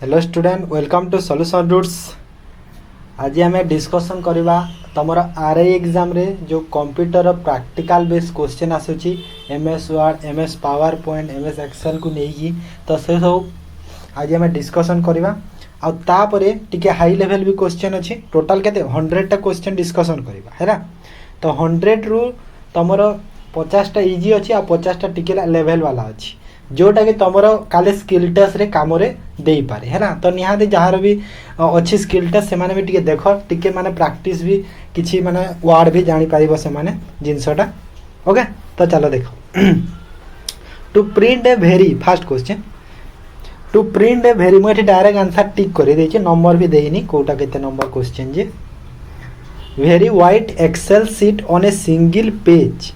Hello student welcome to solution roots. आज आम discussion करवा तुम आरआई एग्जाम रे जो कंप्यूटर प्रैक्टिकल बेस क्वेश्चन आसूची MS Word MS PowerPoint MS Excel को लेकिन तो से सब आज आम डिस्कसन करवा आउे टिके हाई लेवल भी क्वेश्चन अच्छी टोटाल के 100टा क्वेश्चन डिस्कसन करवा है तो 100 रु तुम 50टा इजी अच्छी आ 50टा टिके लेवल वाला अच्छी जोटा कि तुम काले स्किल टेस्ट रे काम रे दे पारे है ना। तो निहाती जार भी अच्छी स्किल टेस्ट से माने भी टिके देख टिके माने प्रैक्टिस भी किसी माने वर्ड भी जानी पारिबो से माने जिनसटा। ओके तो चलो देखो to print a very fast question to print a very मुझे डायरेक्ट आंसर टिक कर देछि नंबर भी देइनी कोटा केते नंबर क्वेश्चन जे very white excel sheet on a single page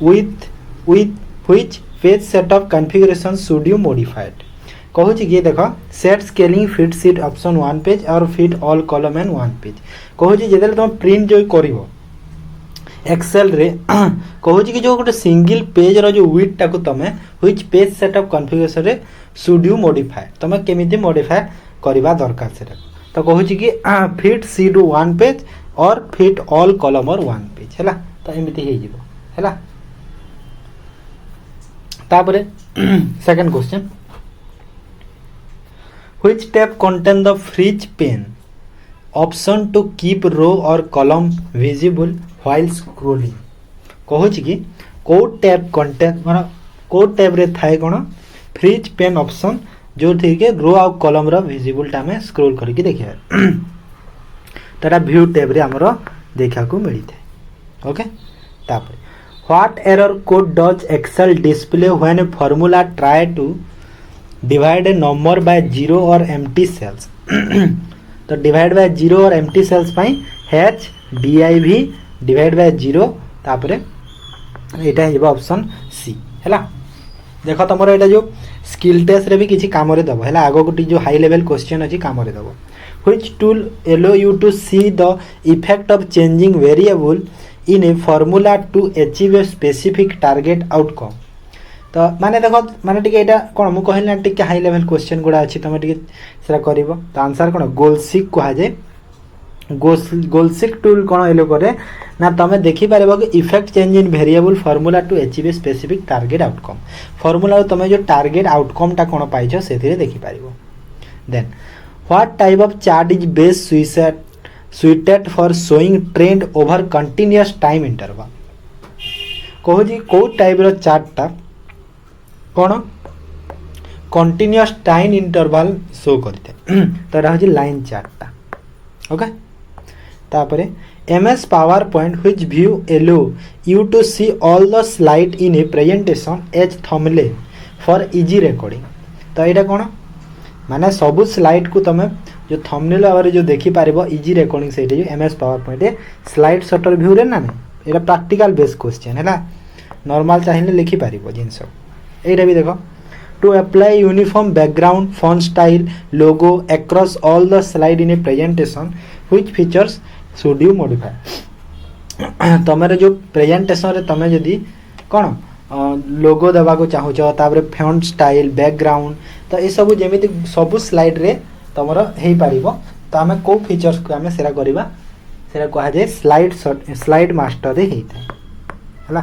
with which page set of configuration should you modified कहूँ कि देख set scaling fit sheet option 1 page और fit all column and 1 page कहूँ जो तुम प्रिंट जो कर एक्सेल रे कहूँ कि जो गोटे सिंगल पेज रो जो विड्थ टाको तुम which page set of configuration रे शुड यू मॉडिफाई तुम केमिति मॉडिफाई करबा दरकार से तो कहूँ कि फिट सीट 1 पेज और फिट ऑल कॉलम और 1 पेज है तो एमती हो जिवो है। तापरे second question which tab contain the freeze pane option to keep row और कॉलम विजिबल व्हाइल स्क्रोलिंग कहूँ कि को टैब कंटेन मान को टैब रे थाए कोन फ्रीज पेन ऑप्शन जो थी के रो और कॉलम रो विजिबल टा में स्क्रॉल करके देखिए तरा व्यू टैब रे हमरो देखा को मिली थे। ओके तापरे What error code does Excel display when a formula try to divide a number by 0 or empty cells? तो divide by 0 और empty cells pi H div divide by 0 तापरे एटा है ऑप्शन सी हैला। देखो तुम एटा जो स्किल टेस्ट रे भी किसी काम रे दबो हैला आगो गोटी जो हाई लेवल क्वेश्चन अछि काम रे दबो which tool allow you to see the effect of changing variable in a formula to achieve a specific target outcome। तो माने देखो माने टिके एटा कोन मु कहला टिके हाई लेवल क्वेश्चन गुडा अछि तमे टिके सेरा करबो तो आंसर कोन गोलसिक कहा जाय गोलसिक टूल कोन एलो करे ना तमे देखि पारेबो कि effect change in variable formula to achieve a specific target outcome formula तमे जो टारगेट आउटकम टा कोन पाइछो सेथिरे देखि पारिबो। Then what type of chart is best suited for showing trend over continuous time interval कहू जी को टाइप रो चार्ट टा कोन कंटीन्यूअस टाइम इंटरवल शो करते तो रह जी लाइन चार्ट टा। ओके तापरे MS power point which view allow you to see all the slide in a presentation as thumbnail for easy recording तो एटा कोन माने सब स्लाइड को तमे जो थंबनेल आवर जो देखि पारिबो इजी रिकॉर्डिंग से जो MS PowerPoint slide sorter view रे ना एटा प्रैक्टिकल बेस क्वेश्चन हैला नॉर्मल चाहिए लिखि पारिबो जिंस एटा भी देखो to apply uniform background font style logo across all the slide in a presentation which features should you modify तमरे जो प्रेजेंटेशन रे तमे जदी कोन लोगो देवा को चाहू तापर फॉन्ट स्टाइल बैकग्राउंड तो ये सब जेमिति सब स्लाइड रे तमर हेई पारिबो तो आमे को फीचर्स को आमे सेरा करिबा सेरा कहा जाय स्लाइड मास्टर रे हेई थाए हला।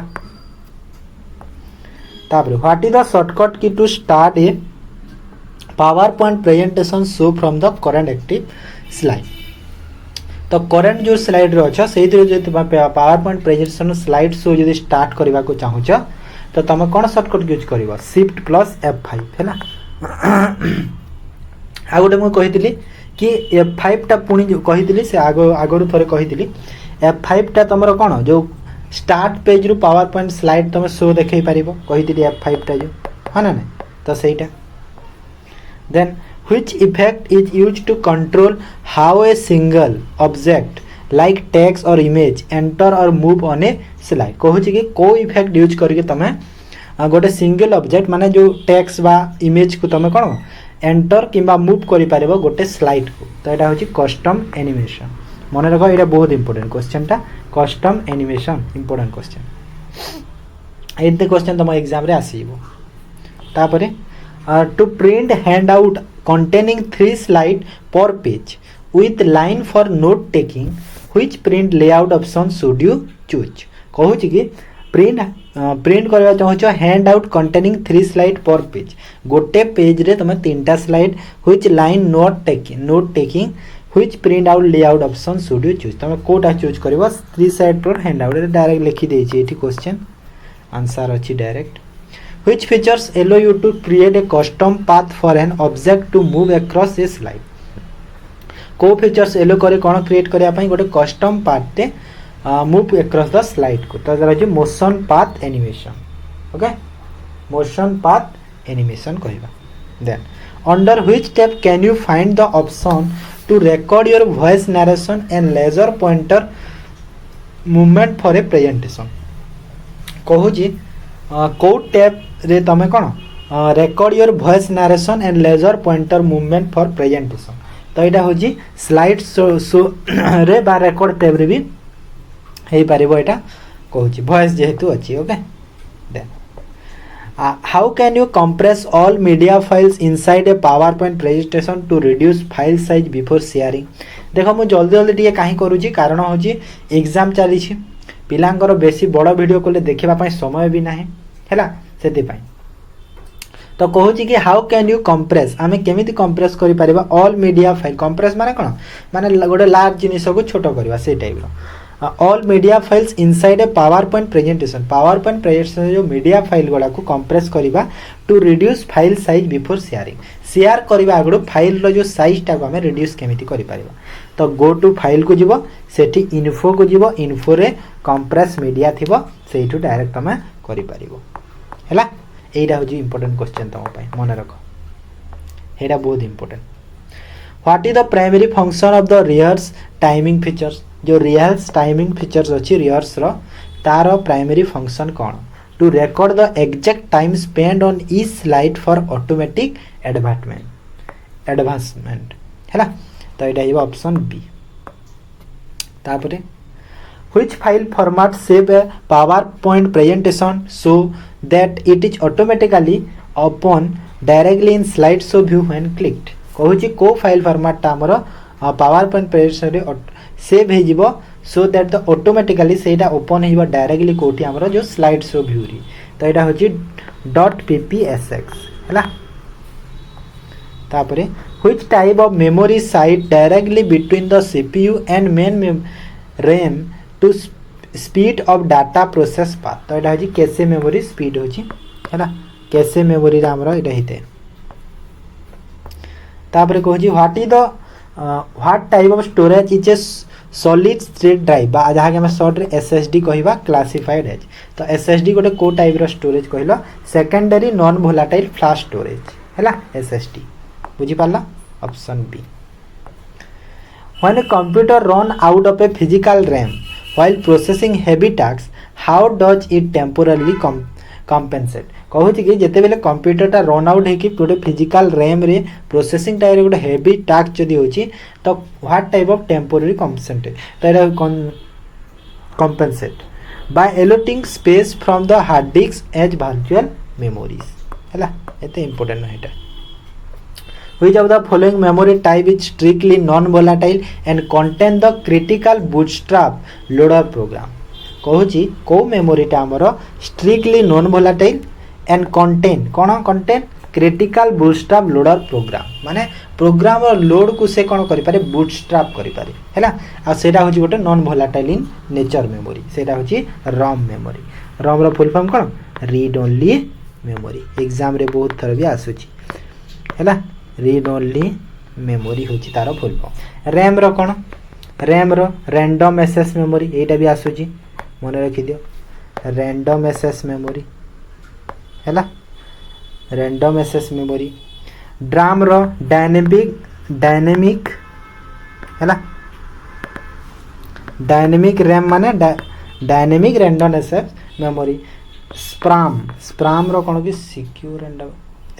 तापर what is the shortcut key to start a PowerPoint presentation show from the current active slide तो करंट जो स्लाइड रे अच्छा सेहि जे PowerPoint presentation slide show यदि स्टार्ट करबा को चाहू तो तुम कौन शॉर्टकट यूज कर शिफ्ट प्लस F5 है ना। आ गोटे मुझे कही कि F5 टा पुणी जो कही से आगरू थोड़े कही F5 टा तुम कौन जो स्टार्ट पेज रु पावर पॉइंट स्लाइड तुम शो देखे पार कही F5 टा जो है ना तो सहीटा। Then which effect is use to control how a single object like text और इमेज एंटर और मूव ऑन ए स्लाइड कहूँ कि को इफेक्ट यूज करके तुम गोटे सिंगल ऑब्जेक्ट माने जो टेक्स्ट बा इमेज को तुम कौन एंटर किंबा मूव करि पारिबो गोटे स्लाइड को तो एटा होची कस्टम एनिमेशन मन रख ये बहुत इंपोर्टेंट क्वेश्चन टा कस्टम एनिमेशन इंपोर्टेंट क्वेश्चन एते क्वेश्चन तुम एग्जाम रे आसीबो तापरे to print handout containing 3 slide per page with line for note taking, which print layout option should you choose? कहूँ कि प्रिंट करवा चाहूँ handout containing 3 slide per page, गोटे page रे तुम 3टा slide which line note taking which print out layout option should you choose, तुम कोटा चूज करबो 3 साइड पर हैंड आउट डायरेक्ट लिखि देछि एठी क्वेश्चन आंसर अछि direct. Which features allow you to create a custom path for an object to move across a slide, को features allow करे कोन क्रिएट करया पई गोटे कस्टम पाथ ते मूव अक्रॉस द स्लाइड को, तो जरा motion path animation, okay motion path animation कहबा। Then under which tab can you find the option to record your voice narration and laser pointer movement for a presentation, कहू जी को tab रे तमे कोन record your voice narration and laser pointer movement for presentation, तो एटा हो जी slide show रे बा रिकॉर्ड टैब रे भी हे पारिबो, एटा कहूची वॉइस जेहेतु अछि। Okay then how can you compress all media files inside a PowerPoint presentation to reduce file size before sharing, देखो मु जल्दी जल्दी टिके काहे करूची कारण होची एग्जाम चली छी पिलांकर बेसी बड़ वीडियो कोले देखिबा पई समय भी नाही हैला सेति पई, तो कहूची कि हाउ कैन यू कंप्रेस आमे केमिति कंप्रेस करि परिबा ऑल मीडिया फाइल, कंप्रेस माने कोन माने गोटे लार्ज जिनिस को छोटो करबा से टाइप रो all media files inside a PowerPoint presentation जो मीडिया फाइल गुड़ा को कंप्रेस करबा to reduce file size before share करबा आगु फाइल रो जो साइज टा को हमें रिड्यूस केमिति करि परिबा, तो गो टू फाइल को जीवो सेठी इन्फो को जीवो इन्फो रे कंप्रेस मीडिया थिबो सेठू डायरेक्ट हमें करि परिबो हैला। एटा हो जी इंपोर्टेंट क्वेश्चन तम पई मन रखो, एटा बहुत important. What is the primary function of the rehearse timing features, जो रिहर्स टाइमिंग फीचर्स अच्छी रिहर्स रो तार प्राइमरी फंक्शन कौन, to record the exact time spend on each slide for automatic advancement हैला, तो एटा हिबा ऑप्शन बी। तापरे which file format save a PowerPoint presentation so that it is automatically open directly in slide show view when clicked, कहू छी को file format ता हमर पावर पॉइंट प्रेजेंटेशन रे सेव हे जीवो सो दैट द ऑटोमेटिकली सेटा open हेबो directly कोठी हमरो जो स्लाइड शो व्यू री, तो एटा होची .ppsx हैला। तापरे which type of memory site directly between the CPU and main RAM to speed of data process path, तो एटा होची कैसे मेमोरी स्पीड होची हैला, कैसे मेमोरी रा हमरो एटा हिते। तापरे कहू जी what is the what type of storage is a solid state drive बा जहा के हम शॉर्ट रे एसएसडी कहिबा क्लासिफाइड एज, तो एसएसडी गोटे को टाइप रो स्टोरेज कहिलो secondary non volatile flash storage हैला एसएसडी, बुझी पाला option B. When a computer run out of a physical RAM while processing heavy task how does it temporarily compensate, कहूँ कि जिते बेले कंप्यूटर रन आउट है कि गोटे फिजिकल रैम रे प्रोसेसिंग टाइम गोटे हेवी टास्क जदि होची तो what type of temporary compensate, तो एटा compensate by allotting space from the hard disk as virtual memories हैला, एते इंपोर्टेंट है एटा। Which of the following memory type is strictly non volatile and contain the critical bootstrap loader program, कहूँ को मेमोरीटा हमर strictly non volatile and contain कौन contain critical bootstrap loader programme, माने प्रोग्राम लोड को से कौन करि पारे बूटस्ट्रैप करि पारे हैला, आ सेटा होची गोटे non volatile in nature memory, सेटा होची रॉम मेमोरी। रॉम रो फुल फॉर्म कौन रीड ओनली मेमोरी, एग्जाम रे बहुत थर भी आसुची हैला, रीड ओनली मेमोरी होची तारो फुल फॉर्म। रैम रो कौन रैम रो रैंडम एक्सेस मेमोरी, एटा भी आसुची मन रखि दियो रैंडम एक्सेस मेमोरी हैला, रैंडम एक्सेस मेमोरी। ड्राम रो डायनेमिक हैला, डायनेमिक रैम माने डायनेमिक रैंडम एक्सेस मेमोरी। स्प्राम रो कौन कि secure random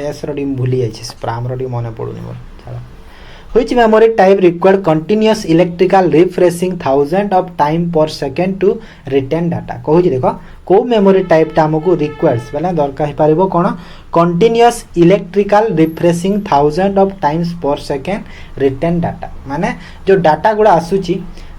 S rho D भूली जाइए, स्प्राम रो डी मन पड़ुनी मोर चलो। Which memory type required continuous electrical refreshing thousand of time per second to retain data? कहूँ देख कौ मेमोरी टाइपटा आमको रिक्वायर्स बोले दरकार हो कौन continuous electrical refreshing thousand of times पर सेकेंड रिटेन डाटा माने जो डाटा गुड़ा आसूची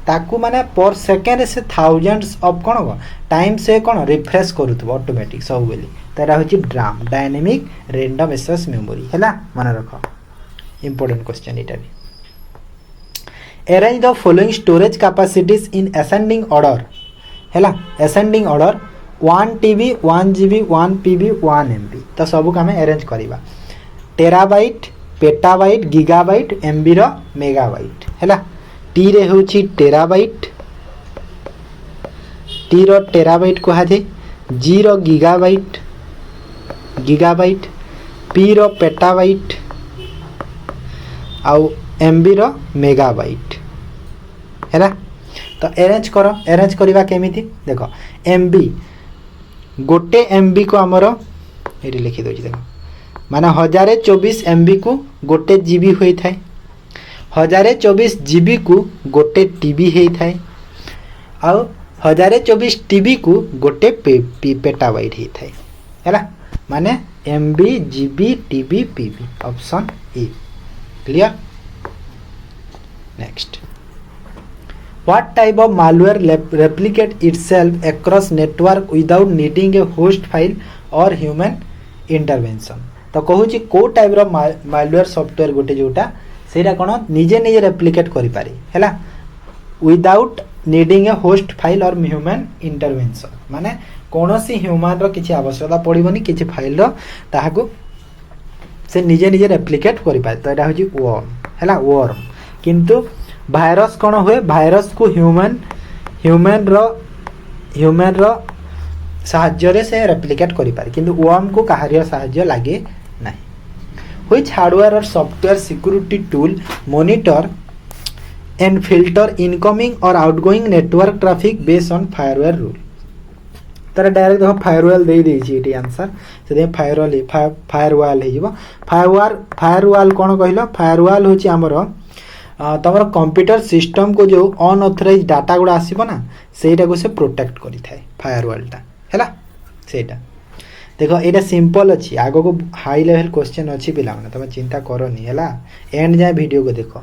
ताकू माने पर सेकेंड से थाउजेंड्स ऑफ कौन टाइम से कौन रिफ्रेश करूथबो ऑटोमेटिक सब बेली तेरा होची DRAM dynamic random access memory हैला मन रख important question इटा भी arrange the following storage capacities in ascending order हैला ascending order 1 TB 1 GB 1 PB 1 MB तो सब का अरेंज करवा टेराबाइट पेटाबाइट गीगाबाइट एमबी रो मेगाबाइट हैला टी रे होची टेराबाइट टी रो टेराबाइट कहा जे जी रो गीगाबाइट गीगाबाइट पी रो पेटाबाइट आउ एमबी रो मेगाबाइट हैला तो अरेंज करवा केमिति देखो एमबी गोटे एमबी को आमर ये लिखी दो देख माने 1024 एमबी को गोटे जीबी होता है 1024 जीबी को गोटे टीबी होता है आउ 1024 टीबी को गोटे पेटाबाइट होता है हैला माने MB GB TB PB option A clear next What type of malware replicate itself across network without needing a host file or human intervention? तो कहूँ को टाइप रो मालवेयर सॉफ्टवेयर गोटे जोटा सेटा कौन निजे निजे रेप्लिकेट करि पारे हैला विदाउट नीडिंग ए होस्ट फाइल और ह्यूमन इंटरवेंशन माने कोनोसी ह्यूमन रो किछि आवश्यकता पड़िबनी किछि फाइल रो ताहाको से निजे निजे रेप्लिकेट करि पारे तो एटा होची वर्म हैला वर्म किंतु भाइरस कौन हुए भाइरस को ह्यूमन रो साहाय्य से रेप्लिकेट करि पारे किंतु वर्म को कहारियर साहाय्य लागे नहीं व्हिच हार्डवेयर और software security tool monitor and filter incoming और outgoing network traffic based on firewall rule तार डायरेक्ट देखो फायरवॉल दे देछि एटी आंसर से फायरवॉल हे जिवो फायरवॉल कोन कहलो फायरवॉल होची हमरो तमर कंप्यूटर सिस्टम को जो अनऑथराइज डाटा गुड़ा आसीबो ना सेटा को से प्रोटेक्ट करि थाए फायरवॉलटा हैला सेटा देखो एटा सिंपल अछि आगो को हाई लेवल क्वेश्चन अछि पिला माने तमे चिंता करनी हैला एंड जाय वीडियो को देखो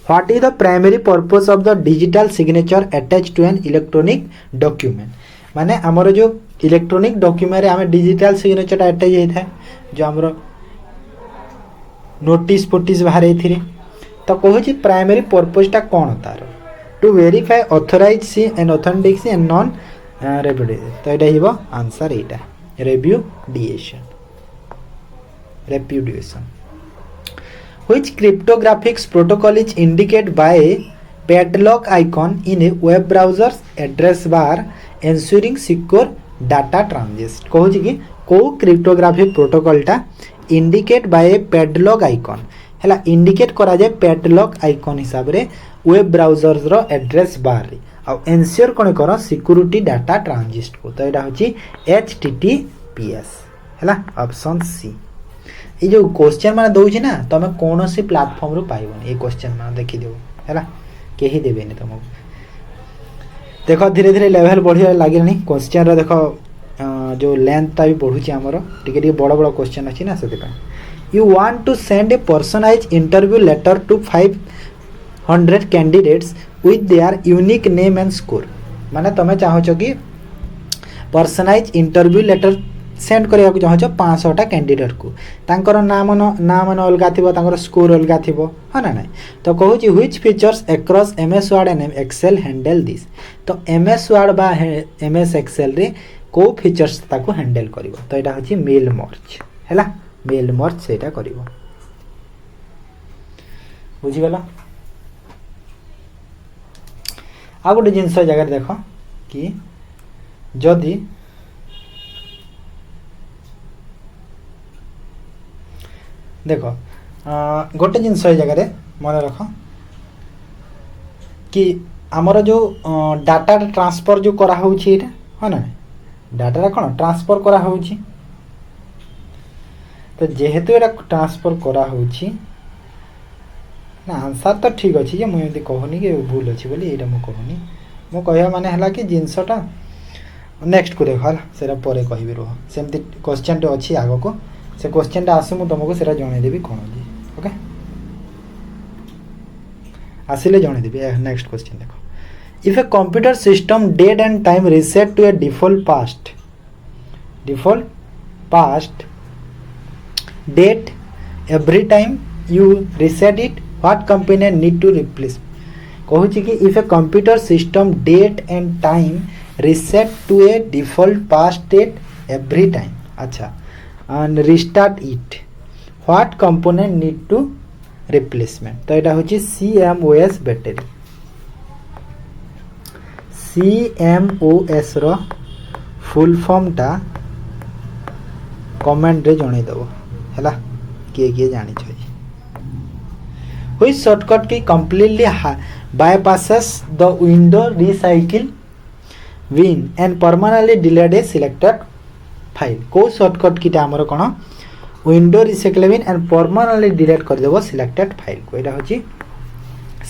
what is the primary purpose of the digital signature attached to an electronic document माने हमर जो इलेक्ट्रॉनिक डॉक्यूमेंट रे हमें डिजिटल सिग्नेचर अटैच होई थाए जो हमर नोटिस पोटिस बाहर एथिरे तो कहूँ प्राइमरी पर्पसटा कौन तार to verify authorize and authentic and non repudiation तो ये आंसर एटा repudiation which cryptographics protocol is indicate by padlock icon in a web browser address bar ensuring secure data transit कहूँ कि को क्रिप्टोग्राफी प्रोटोकॉलटा इंडिकेट बाय पैडलॉक आइकॉन हैला indicate करा जाए पैडलॉक आइकॉन हिसाब रे वेब ब्राउजर रो एड्रेस बार रे आ एंश्योर कोन करो सिक्योरिटी डाटा ट्रांजिट को तो एटा होची https हैला ऑप्शन सी ये जो क्वेश्चन माने दउछि ना तमे कोनो से प्लेटफॉर्म रो पाइबोनी ये क्वेश्चन माने देखि देबो हैला केही देबेनी तुमको देखो धीरे धीरे लेवल बढ़िया लागिनी क्वेश्चन रो देखो जो लेंथ ता भी बढ़ुछि हमरो टिके बड़ बड़ क्वेश्चन अछि ना सेति You want to send a personalized interview letter to 500 candidates with their unique name and score. माने तमे चाहो कि पर्सनलाइज इंटरव्यू लेटर सेंड करिया को चाहो 500 टा कैंडिडेट को तांकर नाम अलगा थिबो तांकर स्कोर अलगा थिबो ह ना नै तो कहू छी which features across MS Word and Excel handle this तो एमएस वर्ड बा एमएस एक्सेल रे को फीचर्स ताको हैंडल करिवो तो एटा होची मेल मर्ज हैला मेल मर्ज सेटा करिवो बुझी गला आ गोटे जिनस जगह देख कि जदि देख गोटे जिनस जगह मन रख कि आमर जो डाटा ट्रांसफर जो करा होछि हाँ ना डाटा कौन ट्रांसफर करा होछि तो जेहेतु एटा ट्रांसफर करा होछि ना आंसर तो ठीक अच्छी जे मुझे कहूनी कि भूल अच्छी बोली यहाँ मुझे कहूनी मो कह माने है कि जिनसटा नेक्स्ट को देख है से कह रुह सेमती क्वेश्चन टे अच्छी आग को से क्वेश्चन आसू मुझे तुमको से जनईदेवी कौन जी ओके आसिले जनईदेवी नेक्स्ट क्वेश्चन देखो if a computer system date and time reset to a default past date every time you reset it what component need to replace कहूँ कि if a computer system date and time reset to a default past date every time अच्छा and restart it what component need to replacement तो यहाँ होची CMOS battery CMOS रो full form टा comment रे जणै दबो हैला किए जानि छै Which shortcut key completely bypasses the window recycle win and permanently delete a selected file को shortcut key टा हमर कोन window recycle win and permanently delete कर देबो selected file को एटा होची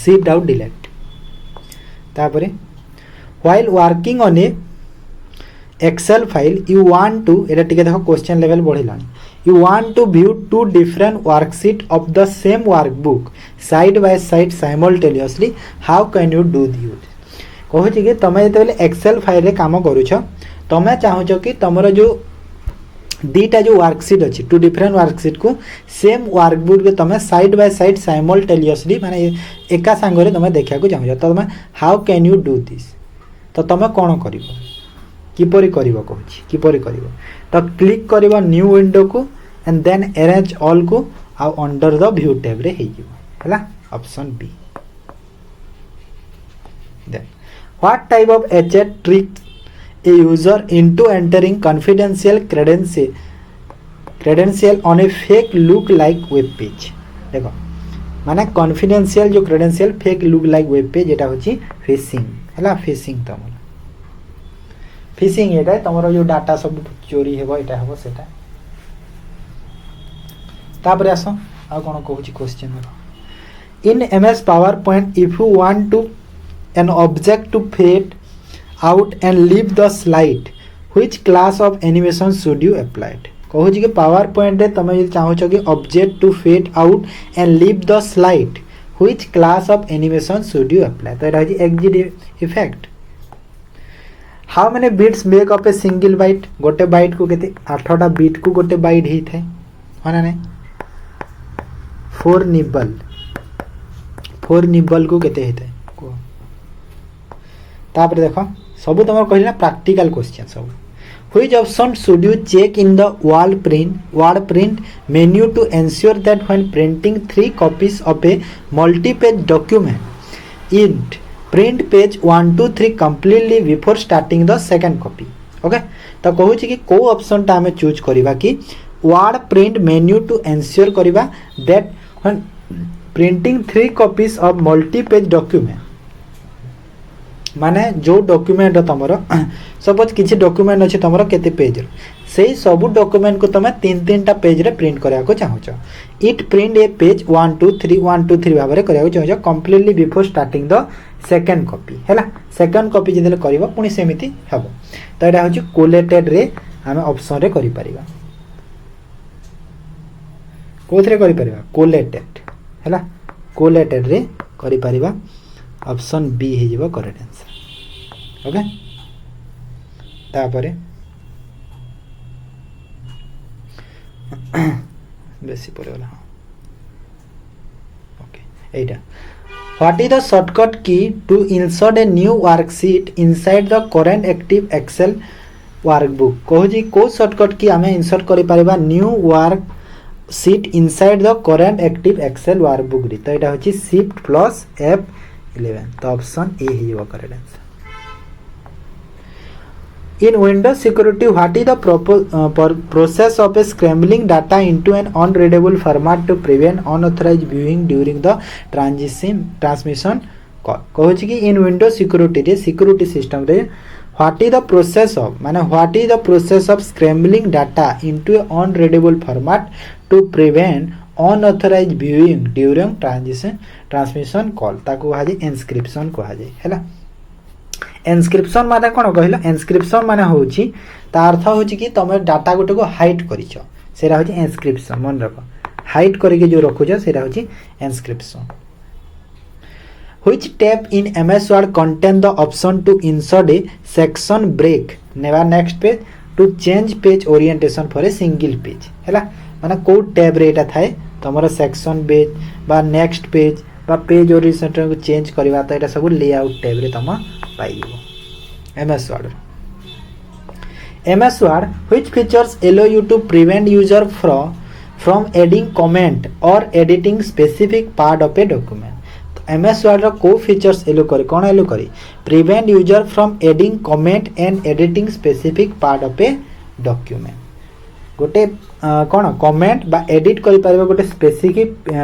shift out delete तापरे while working on a excel file you want to एटा टिके देखो क्वेश्चन लेवल बढ़िलानी you want to view two different worksheet of the same workbook side by side simultaneously how can you do this कहू कि तमे जेते Excel file रे काम करूछ तमे चाहूछ कि तमरो जो दीटा जो वर्कशीट अछि टू डिफरेंट वर्कशीट को सेम वर्कबुक रे तमे साइड बाय साइड साइमल्टेनियसली माने एका संग रे तमे देखा को चाहूछ तो तमे how can you do this तो तमे कोन करिवो किपरि करिवो कहूछ किपरि करिवो तो क्लिक करिवो न्यू विंडो को एंड देन अरेंज ऑल को आ अंडर द व्यू टैब रे हे जिवो हला option B then what type of एचएट trick a user into entering confidential credential on a fake look like web page देखो माने कॉन्फिडेंशियल जो credential fake look like web page एटा होची फिशिंग हला फिशिंग तमला फिशिंग एटा तमरो जो डाटा सब चोरी हेबो एटा हेबो सेटा तापर आसो आ कोन कहूची question in MS PowerPoint if you want to an object to fade out and leave the slide which class of animation should you applied कहूची कि पावर पॉइंट रे तमे जे चाहो छ कि object to fade out and leave the slide which class of animation should you apply तो एटा है exit effect how many bits make up a single bite गोटे बाइट को केते 8टा बिट को गोटे बाइट ही थाए होना नै 4 निबल को केते हेते को तापर देखो सब तुम कहला प्रैक्टिकल क्वेश्चन सब which option should you check in the Word print menu to ensure that when printing 3 copies of a multi page document it print page 1 2 3 completely before starting the second copy okay तो कहू कि को option टा हमें choose करबा कि Word print menu to ensure करबा that when printing 3 copies of multi page document माने जो डॉक्यूमेंट तमरो सपोज किसी डॉक्यूमेंट अछि तमरो केते पेज से सब डॉक्यूमेंट को तमे 3-3टा पेज रे प्रिंट करिया को चाहछ इट प्रिंट ए पेज 1 2 3 1 2 3 भाबरे करिया को चाहछ completely before starting the second copy हैला सेकंड कॉपी जेदेले करबो पुनी सेमिति हबो तो एटा होची कोलेटेड रे हम ऑप्शन रे करि परिबा कोथरे करि परिबा कोलेटेड हैला कोलेटेड रे करि परिबा ऑप्शन बी हे जिवो करेक्ट आंसर ओके तापरे बेसी पड़े वाला ओके एटा what is the shortcut key to insert a new worksheet inside the current active Excel workbook कहू जी को शॉर्टकट की हमें इंसर्ट करि परिबा new worksheet inside the current active Excel workbook री तो एटा होची शिफ्ट प्लस F11 तो ऑप्शन ए ही हो correct answer in Windows security what is the process of scrambling data into an unreadable format to prevent unauthorized viewing during the transmission call कहू कि in Windows security रे security system रे what is the process of माने what is the process of scrambling data into an unreadable format to prevent unauthorise viewing during transmission call ताको कहा जाए इनस्क्रिप्शन कहा जाए हैला। इनस्क्रिप्शन माने कोन कहलो इनस्क्रिप्शन माने होची ता अर्थ होची कि तुम डाटा गोटे को हाइड करिछ सेरा होची इनस्क्रिप्शन मन रखो हाइड करके जो रखुछ सेरा होची इनस्क्रिप्शन। Which tab in MS Word contain the option to insert a section break never next page to change page orientation for a single page हैला माने को टैब रे एटा थाए तमरो सेक्शन पेज बा नेक्स्ट पेज बा पेज ओरिएंटेशन को change करबा त एटा सब लेआउट टैब रे तम पाइबो MS Word। MS Word which features allow you to prevent user from adding comment or editing specific part of a document। MS Word को features allow करे कोन yellow करे prevent user from adding comment and editing specific part of a document गोटे कोन comment बा edit करि परबे गोटे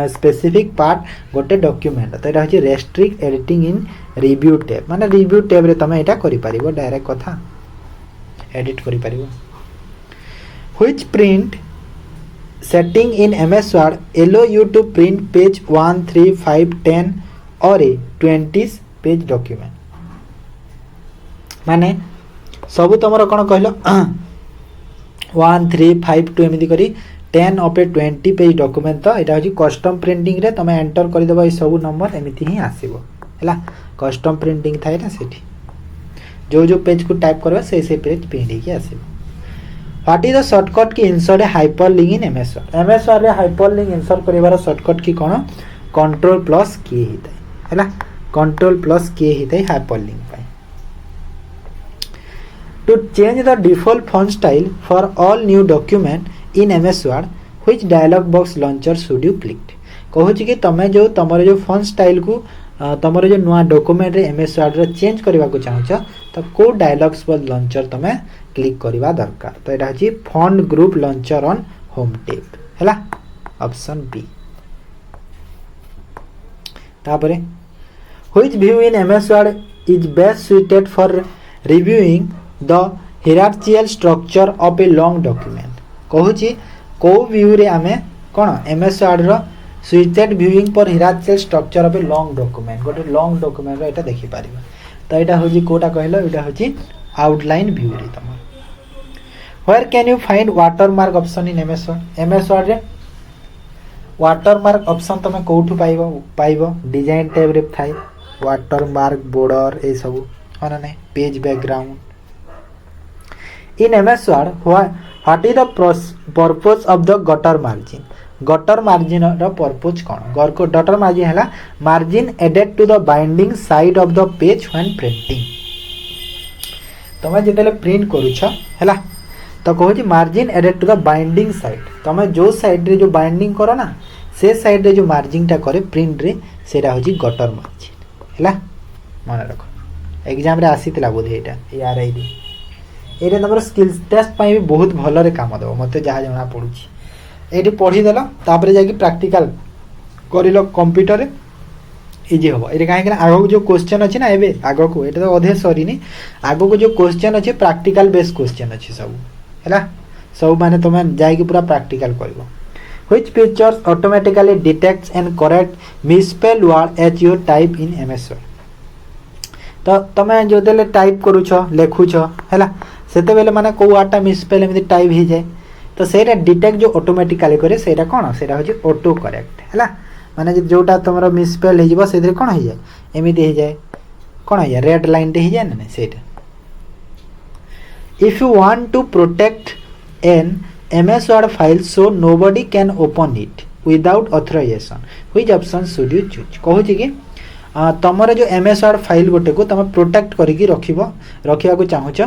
specific part गोटे document तो एटा होची restrict editing in review tab माने रिव्यू टैब रे तमे एटा करि परिबो डायरेक्ट कथा एडिट करि परिबो। Which print setting in MS Word allow you to print page 1, 3, 5, 10 or a 20 page document माने सब तुमर कोन कहलो 1, 3, 5 टू एमिति करी 10 ऑफ ए 20 पेज डॉक्यूमेंट तो एटा होची कस्टम प्रिंटिंग रे तमे एंटर करि देबो ए सब नंबर एमिति ही आसीबो हैला कस्टम प्रिंटिंग थाए ना सेठी जो पेज को टाइप करबा से पेज प्रिंट के आसीबो। What is the shortcut की insert a hyperlink in MS Word MS Word रे hyperlink insert करिवार shortcut की कोन कंट्रोल प्लस के हितै हैला कंट्रोल प्लस के हितै hyperlink pi. To change the default font style for all new document in MS Word which dialog box launcher should you click कहूची कि तमे जो तमरे जो font style को तमरे जो नया डॉक्यूमेंट रे MS Word रे चेंज करबा को चाहछ तो को डायलॉग्स पर लॉन्चर तमे क्लिक करबा दरकार तो एटा छी font group launcher on home tab हैला ऑप्शन बी। तापरे which view in MS Word is best suited for reviewing the hierarchical structure of a long document कहूची को व्यू रे आमे कोन MS Word रो suited viewing for hierarchical structure of a long document गोटे long document रो एटा देखि पारिबा तो एटा होजी कोटा कहलो एटा होजी आउटलाइन व्यू रे तम। Where can you find watermark option in MS Word MS Word रे watermark option तमे कोठु पाइबो डिजाइन टैब रे थाई watermark border ए सब होना नै page background in MS Word what is the purpose of the gutter margin रो purpose कोन gutter margin हैला margin added to the binding side of the page when printing तमे जेतेले print करूछ हैला तो कहूँ margin added to the binding side तुम जो side रे जो बाइंडिंग करो ना से साइड रे जो मार्जिन टा करे प्रिंट रे सेटा होची गटर मार्जिन हैला मन रख एग्जाम रे आसीतिला बोधे एटा आरआई रे एरे तमरो स्किल्स टेस्ट पाई भी बहुत भलो रे काम दबो मते जहा जणा पडुची एटी पढी देलो तापरे जाकी प्रैक्टिकल करिलो कंप्यूटर रे इजी होबो एरे काहे कि आगो जो क्वेश्चन अछि ना एबे आगो को एटा तो अधे सरीनी आगो को जो क्वेश्चन अछि प्रैक्टिकल बेस क्वेश्चन अछि सब हैला सब माने तमे जाय कि पूरा प्रैक्टिकल करबो। Which features automatically detects and correct misspell word as you type in MS Word तो तमे जो देले टाइप करूछ लेखुछ हैला सेते बेले माने को वाटा मिसस्पेल एमि टाइप ही जाय तो सेटा डिटेक्ट जो ऑटोमेटिकली करे सेटा कोन सेटा होची ऑटो करेक्ट हैला माने जोटा तमरो मिसस्पेल हे जिवो सेते कोन हे जाय एमिति हे जाय कोन हे रेड लाइन ते हे जाय ना सेटा। If you want to protect an MS Word file so nobody can open it without authorization which option should you choose कहूची कि तमरो जो MS Word फाइल गोटे को तम प्रोटेक्ट करिकी रखिबा को चाहूछ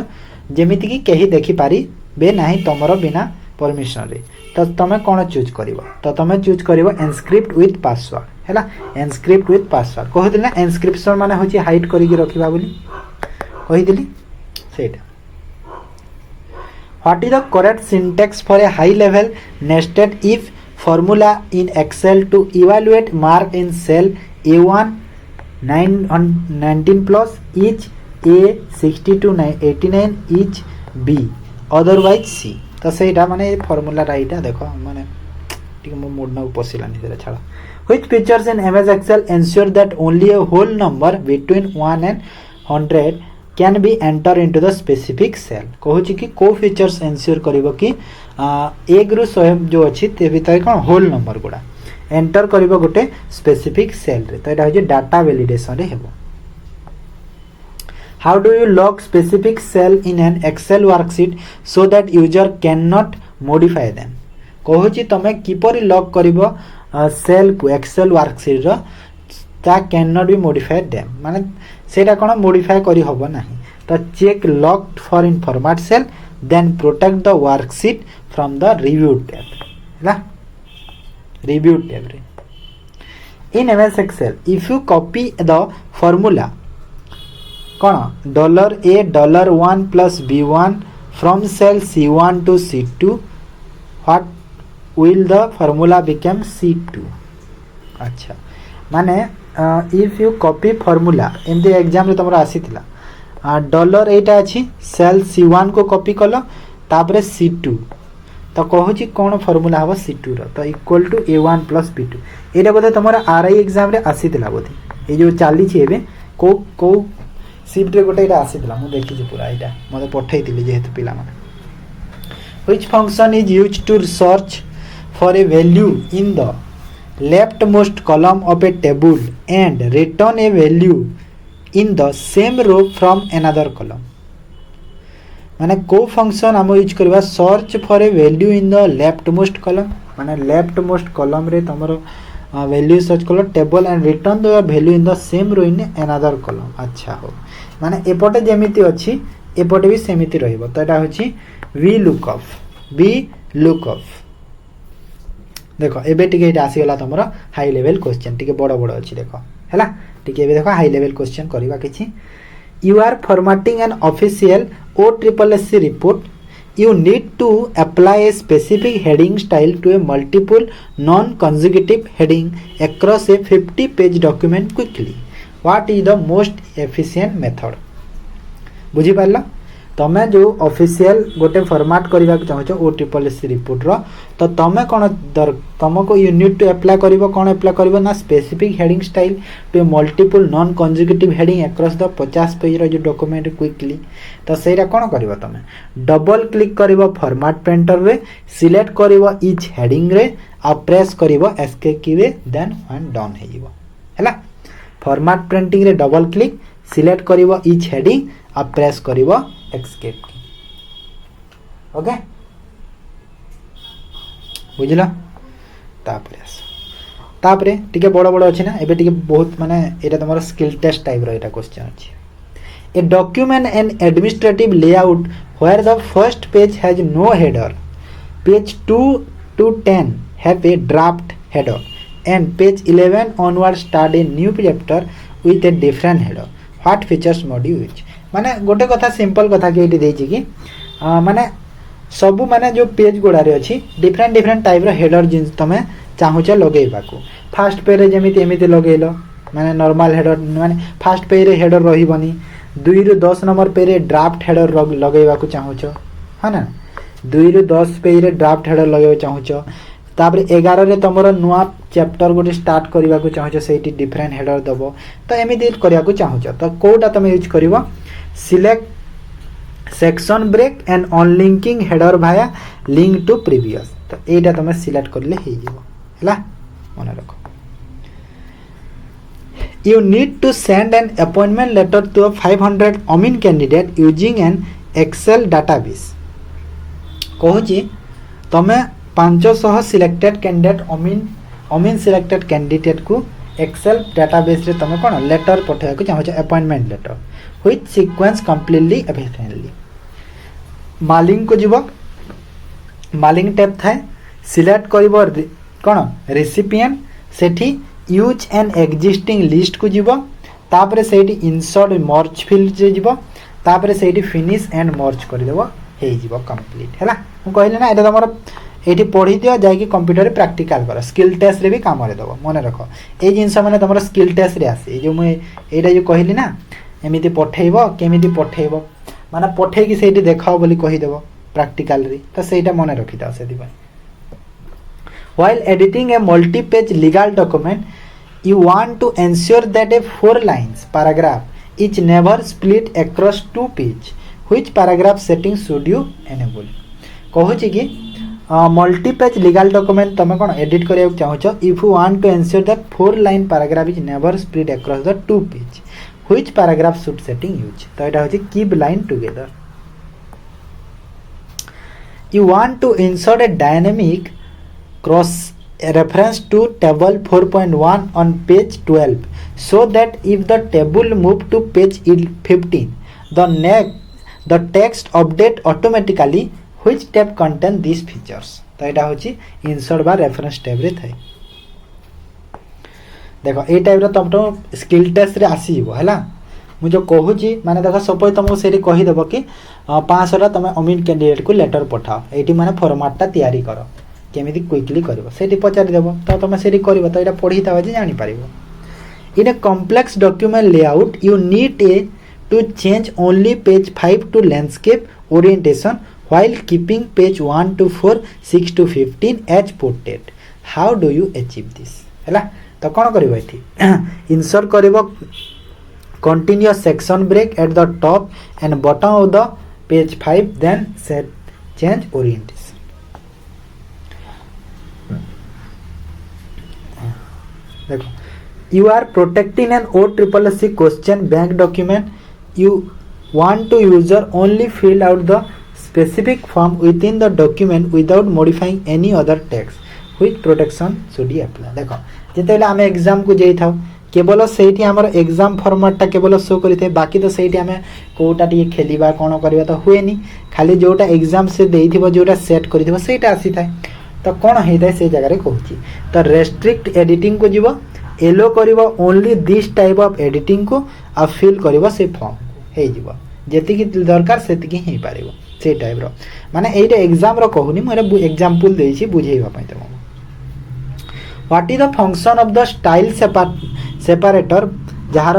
जेमिति कि केही देखि पारी बे नाही तमरो बिना परमिशन रे तो तमे कोन चूज करिवो तो तमे चूज करिवो एनस्क्रिप्ट विथ पासवर्ड हैला एनस्क्रिप्ट विथ पासवर्ड कहदिल ना एनस्क्रिप्शन माने होची हाइड करिकी रखिबा बोली कहि दिली सेटा। What is the correct syntax for a high level nested if formula in Excel to evaluate mark in cell A1 19 plus each A 60 to 89 each B otherwise C तो सेटा माने फार्मूला राइटा देखो माने ठीक मो मोड ना पसिलानी सेटा छाड़ which features in MS Excel ensure that only a whole number between 1 and 100 can be enter into the specific cell कहूँ कि को फीचर्स एंश्योर करिवो कि 1 रु 100 जो अच्छी ते भीतर कौन होल नंबर गुड़ा एंटर करिवो गोटे स्पेसिफिक सेल रे तो एटा हो डाटा वैलिडेशन रे हेबो How do you lock specific cell in an Excel worksheet so that user cannot modify them? कहूँ तुम किपर लॉक कर सेल को एक्सेल वर्कशीट ता can not be modified them माने सेटा कोन मॉडिफाई करी होबो नाही तो check locked for in format cell then protect the worksheet from the review tab ना रिव्यू टैब रे in MS Excel if you copy the formula कौन $A$1 plus B1 from cell C1 to C2 what will the formula become C2 अच्छा माने if you copy formula एमती exam रे तमरा आसी थिला dollar एटा अछि सेल C1 को कॉपी कलो तापरे C2 तो कहूची कौन फार्मूला हबो C2 रो तो equal to A1 plus B2 Etah Bodhe तमरा RI exam रे आसी थिला बोधे ए जो चाली छी एबे को शिफ्ट रे गोटे आसीला मु देखी पूरा यहाँ मतलब पठे जेहेतु पिला माने which function is used to search for a value in the left most column of a table and return a value in the same row from another column माने को फंक्शन हम यूज करबा search for a value in the left most column माने left most column रे तमरो value search कलो table and return the value in the same row in another column अच्छा हो माने एपटे जेमिति अछि एपटे भी सेमिति रहइबो तो एटा होछि वी लुकअप देखो एबे टिके एटा आसी गला तमरो हाई लेवल क्वेश्चन टिके बड़ बड़ अछि देखो हैला टिके एबे देखो हाई लेवल क्वेश्चन करबा किछि you are formatting an official OSSC report you need to apply a specific heading style to a multiple non-consecutive heading across a 50-page document quickly. What is the most efficient method? बुझी पारला तमे जो official गोटे format करबा के चाहो OSSC report रो तो तमे कोन तुमको यू नीड टू अप्लाई करबो कोन अप्लाई करबो ना specific heading style to multiple non consecutive heading across the 50 page रो जो डॉक्यूमेंट क्विकली तो सेरा कोन करबो तमे डबल क्लिक करबो फॉर्मेट प्रिंटर रे सिलेक्ट करबो ईच हेडिंग रे आ प्रेस करबो एस्केप की वे देन वन डाउन हे जीवो हैला फॉर्मेट प्रिंटिंग रे डबल क्लिक सिलेक्ट करबो ईच हेडिंग आ प्रेस करबो एस्केप की ओके बुझला तापरे टिके बड़ बड़ अछि ना एबे टिके बहुत माने एटा तमरो स्किल टेस्ट टाइप रो एटा क्वेश्चन अछि a document and administrative layout where the first page has no header page 2 to 10 have a draft header and page 11 onward start a new chapter with a different header what features mode you use माने गोटे कथा simple कथा के eighty देछि कि माने सबु माने जो पेज गुडा रे अछि डिफरेंट टाइप रो हेडर जिंस तमे चाहूछ लगेबा को फर्स्ट पेज रे जेमिति एमिति लगेलो माने नॉर्मल हेडर माने फर्स्ट पेज रे हेडर रहिबनी 2 रु 10 नंबर पेज रे ड्राफ्ट हेडर लगेबा को चाहूछ हा ना 2 रु 10 पेज रे ड्राफ्ट हेडर लगेबा चाहूछ तापर 11 रे तमरो नुआ चैप्टर गोटे स्टार्ट करबा को चाहूछ सेठी डिफरेंट हेडर दबो तो एमिति करिया को चाहूछ तो कोटा तमे यूज करबो select section break and unlinking header भाया लिंक टू प्रीवियस तो एटा तमे सिलेक्ट करले हे जीवो हला मन रखो you need to send an appointment letter to a 500 Amin candidate using an Excel database कहूची तमे 500 सिलेक्टेड कैंडिडेट अमीन सिलेक्टेड कैंडिडेट को एक्सेल डाटाबेस रे तमे कोन लेटर पठाय को चाहो appointment letter which sequence completely efficiently mailing को जीव मालिंग टैब थाए सिलेक्ट करिवो कोन रेसिपिएंट सेठी यूज एन एग्जिस्टिंग लिस्ट को जीव तापरे सेठी इंसर्ट मर्ज फील्ड जे जीव तापरे सेठी फिनिश एंड मर्ज कर देबो हे जीव कंप्लीट हैला हम कहले ना एटा हमर एठी पढ़ी दियो जाय कि कंप्यूटर रे प्रैक्टिकल कर स्किल टेस्ट रे भी काम रे दबो मने रखो ए जिंस माने तमरो स्किल टेस्ट रे आसे जो मैं एटा जो कहली ना एमिति पठेइबो केमिति पठेइबो माने पठेइ कि सेठी देखाओ बोली कहि देबो प्रैक्टिकल रे तो सेटा मने रखि ता से दिबा While editing a multi-page legal document, you want to ensure that a 4 lines paragraph is never split across 2 pages. Which paragraph setting should you enable? कहूची कि मल्टी पेज लीगल डॉक्यूमेंट तुम कौन एडिट करिया चाहूछ if you want to ensure that 4 line paragraph is never split across the 2 page which paragraph should setting use तो एटा होची keep line together you want to insert a dynamic cross reference to table 4.1 on page 12 so that if the table move to page 15 the text update automatically which tab contain these features तो एटा होची insert बा reference tab रे Thai देखो ए type रो तमटो skill test रे आसी जीवो हैला मु जो कहूची माने देखो सपोज तुमको सेरी कहि देबो कि 500 टा तमे अमीन कैंडिडेट को लेटर पठाओ एटी माने फॉर्मेट टा तयारी करो केमिति क्विकली करिवो सेठी पचारि देबो तो तुम सेरी करिवो तो एटा पढी तावा जे जानि पारिवो in a complex document layout you need to change only page 5 to landscape orientation while keeping page 1 to 4 6 to 15 as portrait how do you achieve this हैला तो कोन करिवो एठी insert करिवो continuous section break at the top and bottom of the page 5 then set change orientation देखो you are protecting an OCCC question bank document you want to user only fill out the specific form within the document without modifying any other text which protection should you apply देखो जेतेले आमे exam को JEE थाउ केवल सेठी हमर exam format टा केवल show करिथे बाकी तो सेठी हमें कोटा टी खेलिबा कोन करबा तो हुएनी खाली जोटा एग्जाम से देइथिबो जोटा सेट करिथिबो सेटा आसी थाए तो कौन होता है से जगह रे कहूची तो रेस्ट्रिक्ट एडिटिंग को जीव एलो करिवो only this type of editing को आ फिल करिवो से फॉर्म हे जीव जेति कि दरकार सेति कि हे पारिवो से टाइप रो माने एटा एग्जाम रो कहूनी मोरे एग्जांपल देइछि बुझेइबा पई त what is the function of the style separator जहार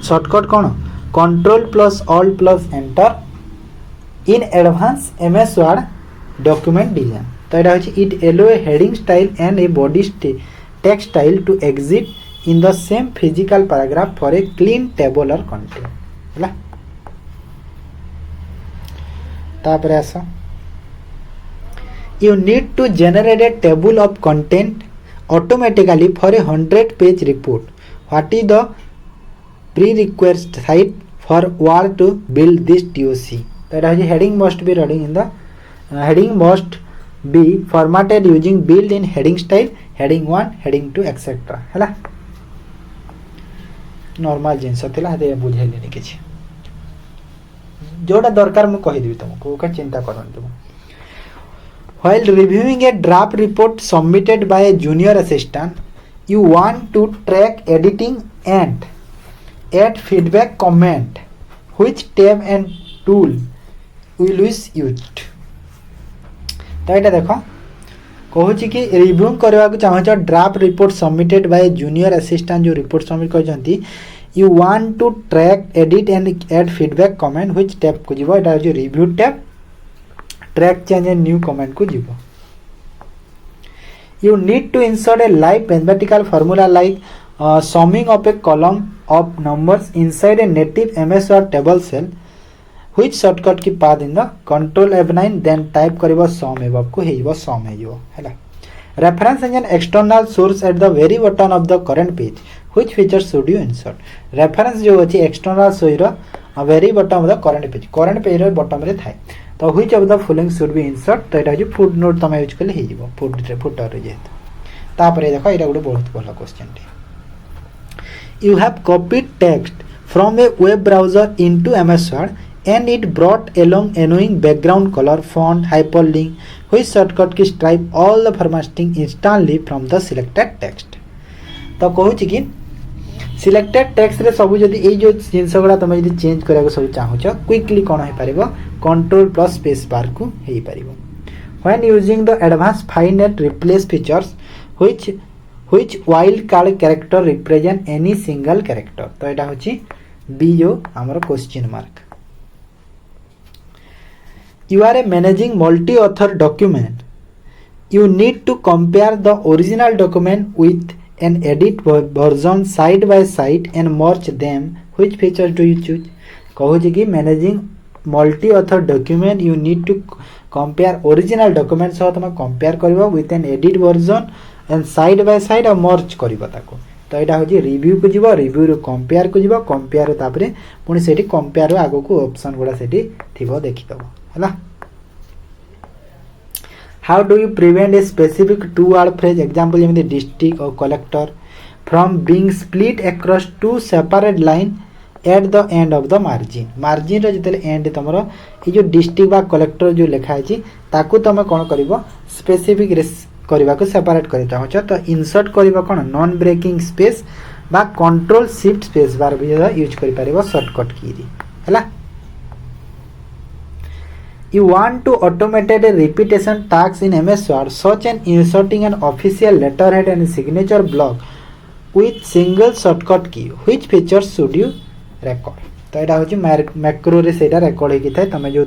शॉर्टकट कोन control plus alt plus enter in advance MS Word document design तो एटा होची it allow a heading style and a body text style to exit in the same physical paragraph for a clean tabular content हैला तापर आसा you need to generate a table of content automatically for a 100-page report what is the prerequisite site for word to build this TOC तो एटा होची heading must be running in the heading must be formatted using built-in heading style heading 1 heading 2 etc हैला normal जिंस थिला दे बुझेलेनी किछि जोटा दरकार मु कहि देबी तुमको का चिंता करन तुम while reviewing a draft report submitted by a junior assistant you want to track editing and add feedback comment which tab and tool will is used तो एटा देखो कहूची कि रिव्यू करबा को चाहछ draft report submitted by junior assistant जो report submit करजंती you want to track edit and add feedback comment which tab को जीवो एटा जो review tab track change and new comment को जीवो you need to insert a live mathematical formula like summing of a column of numbers inside a native MS Word table cell which shortcut की path in the control F9 then type करिवो sum above को हेइबो sum हेइबो हैला reference engine external source at the very bottom of the current page which feature should you insert reference जो अछि external source row very bottom of the current page row bottom रे थाए तो which of the following should be insert तो एटा जे footnote तमे use करले हेइबो footer रे जेत तापरे देखो एटा गुड बहुत भलो क्वेश्चन टे you have copied text from a web browser into MS Word and it brought along annoying background color font hyperlink which shortcut की stripe all the formatting instantly from the selected text तो कहू छी कि selected text रे सब जदी ए जो जिंस गुडा तमे जदी चेंज करा को सब चाहू छ क्विकली कोन हे परिबो कंट्रोल प्लस स्पेस बार को हे परिबो when using the advanced finite replace features which wild card character represent any single character तो एटा होची बी जो हमर question mark you are a managing multi author document You need to compare the original document with an edit version side by side and merge them. Which features do you choose? कहूँ कि managing multi author document you need to compare original document सह तुम compare कर with an edit version and side by side और merge कर तो यहाँ हूँ रिव्यू को जीव रिव्यू रू कंपेयर को जीव कंपेयर तापर पुणी से कंपेयर आग को ऑप्शन गुड़ा से देखीदेव है. How do you prevent a specific two-word phrase, example जमीती district or collector, from being split across two separate line at the end of the margin? Margin रो जितले end तमरो ये जो district बा collector जो लिखा है जी ताकू तमे कौन करिवो specific करबा को सेपरेट करि चाहछ तो insert करबा कोन नॉन ब्रेकिंग स्पेस बा कंट्रोल शिफ्ट स्पेस बार भी यूज करि परिबो शॉर्टकट की री हला. You want to automate a repetition task in MS Word, such as inserting an official letterhead and signature block with single shortcut key. Which features should you record? तो यहाँ हूँ macro रे सेटा record होगी थाए तुम जो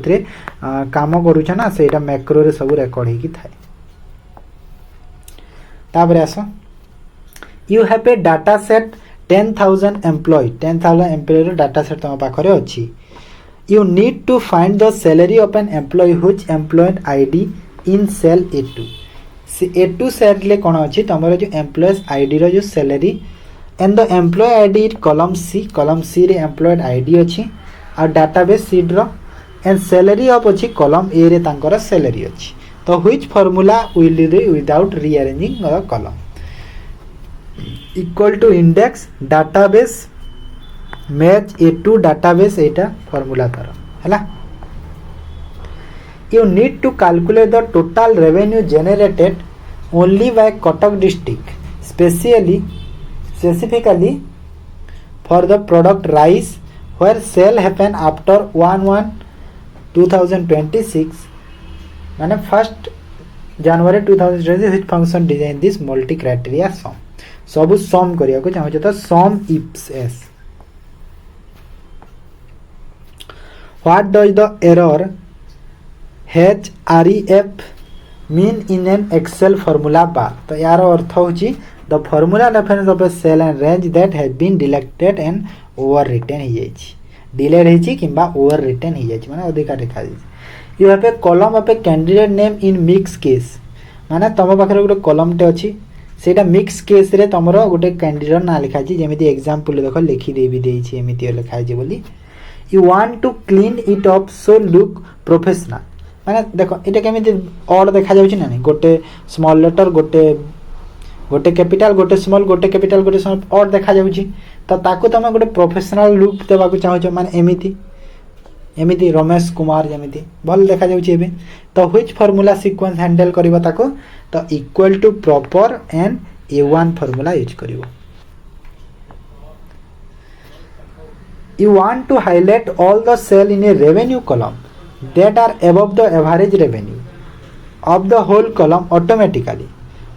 काम करूछ ना सेटा मैक्रो रे सब रेकर्ड होगी थाए. तापर आस you have a data set 10,000 employ 10,000 employ data set तुम पाखरे अच्छी. You need to find the salary of an employee which employee ID in cell A2. A2 cell ले कौन अच्छी तुमर जो employees ID रो जो salary and the employee ID column C रे employee ID अच्छी और database sheet row and salary of अच्छी column A रे तांकर salary अच्छी. तो which formula will do without rearranging the column? Equal to index database match A2 database Etah formula तार हैला. You need to calculate the total revenue generated only by Cuttack district specifically for the product rice where sale happen after 1/1/2026 माने 1st January 2026 which function design this multi criteria sum सब सम करिया को चाहो तो sum ifs s. What does the error href mean in an Excel formula bar? तो यार अर्थ होची the formula reference of a cell and range that has been deleted and overwritten ही जाइछि delete हेछि किंबा overwritten ही जाइछि माने अधिका लिखा जाइछि. You have a column of a candidate name in mix case माने तम पाखरे गोटे कॉलम टे अछि सेटा मिक्स केस रे तमरो गोटे कैंडिडेट ना लिखा छि जेमिति एग्जांपल देखो लिखि देबी देछि एमिति लिखा छि बोली. You want to clean it up so look professional माने देखो एटा केमिति ऑड देखा जाउछि ना गोटे स्मॉल लेटर गोटे कैपिटल गोटे स्मॉल गोटे कैपिटल गोटे स्मॉल ऑड देखा जाउछि तो ताको तमे गोटे प्रोफेशनल लुक देबा को चाहो माने एमिति रमेश कुमार जेमिति भल देखा जाउछि एबे तो व्हिच फार्मूला सीक्वेंस हैंडल करबा ताको तो equal to proper and A1 formula use करिवो. You want to highlight all the cell in a revenue column that are above the average revenue of the whole column automatically.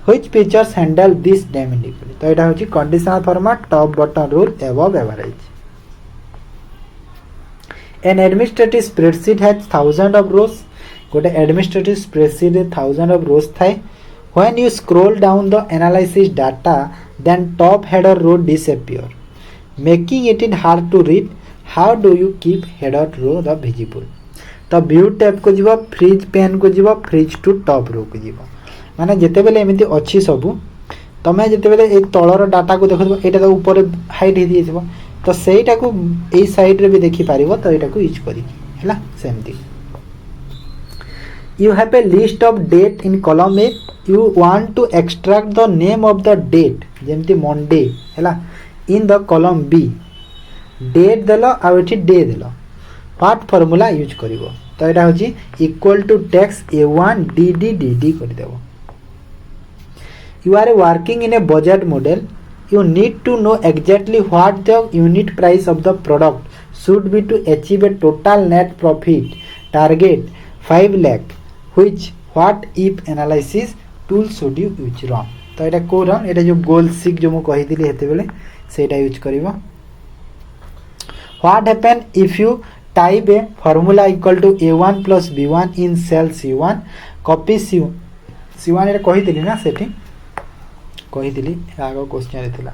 Which features handle this dynamically? तो यहाँ होची conditional format top bottom rule above average. An administrative spreadsheet has thousands of rows. गोटे administrative spreadsheet रे thousands of rows थाए. When you scroll down the analysis data, then top header row disappear, making it hard to read. How do you keep header row the visible? तो view tab को जीव freeze pen को जीव freeze to top row को जीव माने जेते बेले एमिति अछि सब तमे जेते बेले ए तळर डाटा को देखो एटा तो ऊपर हाइट हे दिथिबो तो सेटा को ए साइड रे भी देखि पारिबो तो एटा को यूज करी हैला सेमती. You have a list of date in column A. You want to extract the name of the date जेमति Monday हैला in the column B. Date देलो आ एठी डे देलो व्हाट फार्मूला यूज करिवो तो एटा होची equal to tax A1 dd कर देबो. You are working in a budget model. You need to know exactly what the unit price of the product should be to achieve a total net profit target 5 lakh. Which what if analysis tool should you use run? तो एटा को run एटा जो गोल सिक जो मु कहि दिली हेते बेले सेटा use करिवो. What happen if you type a formula equal to A1 plus B1 in cell C1, copy Shivani कही ना से कही आग क्वेश्चन थिला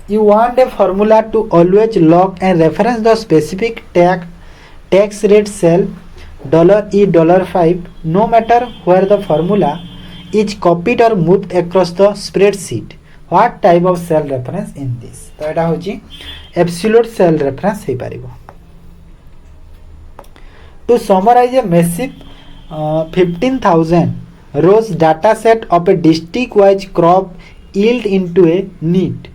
you want a formula to always log and reference the specific tax rate cell $E$5 no matter where the formula is copied or moved across the spreadsheet. What type of cell reference in this? तो एटा होची absolute cell reference hey पारिबो. To summarize a massive 15,000 rows data set of a district wise crop yield into a neat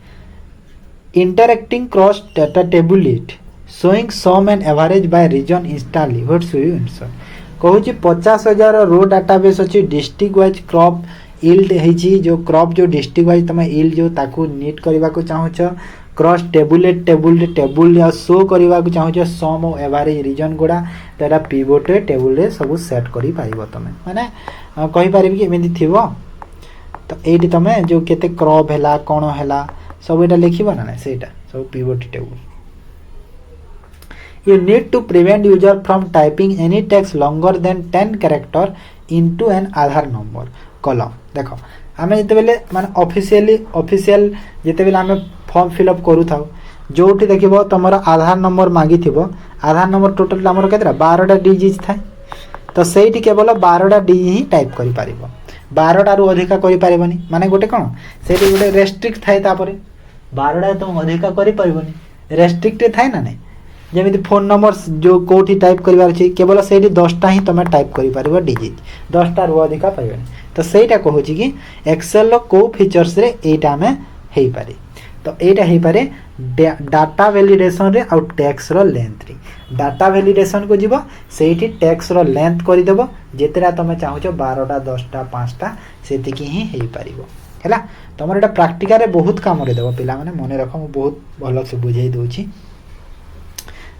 interacting cross data tabulate showing sum and average by region instantly. What should you answer? कहूँ 50,000 रो database अच्छी district wise crop yield है जो crop जो district wise तुम yield जो ताकू NEET करने को चाहूच क्रॉस टेबुलेट टेबुल शो करने को चाहूच सम और एवरेज रीजन गुड़ा तो यहाँ पिवोट टेबुल सब सेट कर पार तुम मैंने कहीपर कि एमती थी तो ये तुम जो केते क्रॉप है कौन है सब ये लिख ना से सब pivot table. You need to prevent user from typing any text longer than 10 character into an Aadhaar number column. देखो आमे जिते बेले माने ऑफिशियल जिते बेले आमे फॉर्म फिलअप करू थाउ जोठी देखिबो तमरो आधार नंबर मागी थिबो आधार नंबर टोटल हमर केतरा 12टा डिजिट थाए तो सेठी केवल 12टा डिजिट ही टाइप करि पारिबो 12टा रु अधिका करि पारिबोनी माने गोटे कोन सेठी गोटे रेस्ट्रिक्ट थाए तापरे 12टा तुम अधिका करि पारिबोनी रेस्ट्रिक्ट थाए ना नै जमी फोन नंबर जो कौटी टाइप कर केवल से 10टा ही तुम टाइप कर डिजिट 10टा रु अधिका पाइबा तो सहीटा कहूँ कि एक्सेल को फीचर्स रे एटा में हो पारे तो एटा हो पारे डाटा वैलिडेशन रे आउ टैक्स रो लेंथ रे डाटा वैलिडेशन को जीव सेठी टैक्स रो लेंथ कर देबो जेतेरा तुम चाहूच 12टा 10टा 5टा सेतिकी ही हो पारिबो हैला तुम एटा प्रैक्टिकल रे बहुत काम रे देबो पिला माने मने रखो बहुत भलो से बुझाई दोची.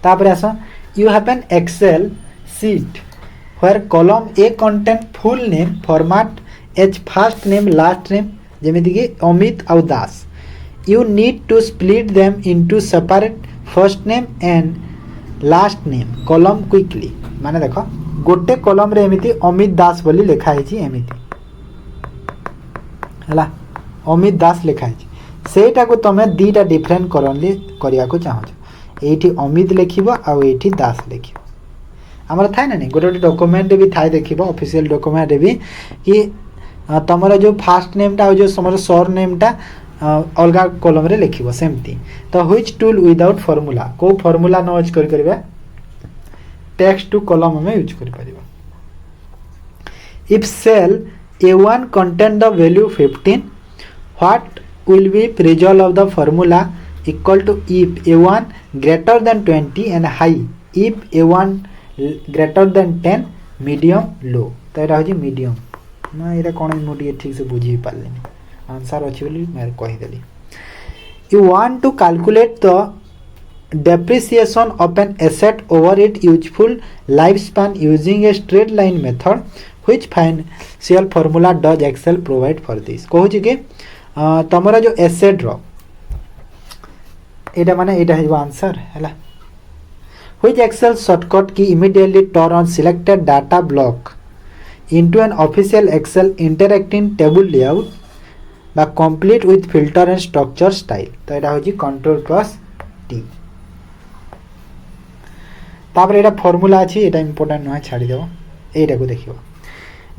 तापर आस you have an Excel sheet where column A contain full name format as first name last name जेमिति कि अमित और दास you need to split them into separate first name and last name column quickly माने देखो गोटे column रे एमिति अमित दास बोली लिखा है एमिति हला अमित दास लिखा है सेटा को तमे दीटा डिफरेंट कॉलम ले करिया को चाहो एठी अमित लिखिबो आ एठी दास लिखिबो हमर थाय ना नहीं गोटे डॉक्यूमेंट भी थाय देखिबो ऑफिशियल डॉक्यूमेंट भी कि तमरा जो फर्स्ट नेम टा जो समर सर नेम टा अलगा कॉलम रे लिखिबो सेमती तो व्हिच टूल विदाउट फार्मूला को फार्मूला न यूज करबे टेक्स्ट टू कॉलम में यूज कर परिबो. If cell A1 contain the value 15 what will be result of the formula equal to if A1 greater than 20 and high if A1 greater than 10 medium low तो एटा होजी medium ना एटा कोन मोटी ठीक से बुझी Parle answer अछि बोली मैं कहि देली. You want to calculate the depreciation of an asset over its useful lifespan using a straight line method which financial formula does Excel provide for this कहू छी कि तमरा जो एसेट रो एटा माने एटा है आंसर हैला which Excel shortcut key immediately turn on selected data block into an official Excel interacting table layout by complete with filter and structure style तो एटा होजी Ctrl+T तापर एटा formula अछि एटा इंपोर्टेंट न छाडी देबो एटा को देखिबो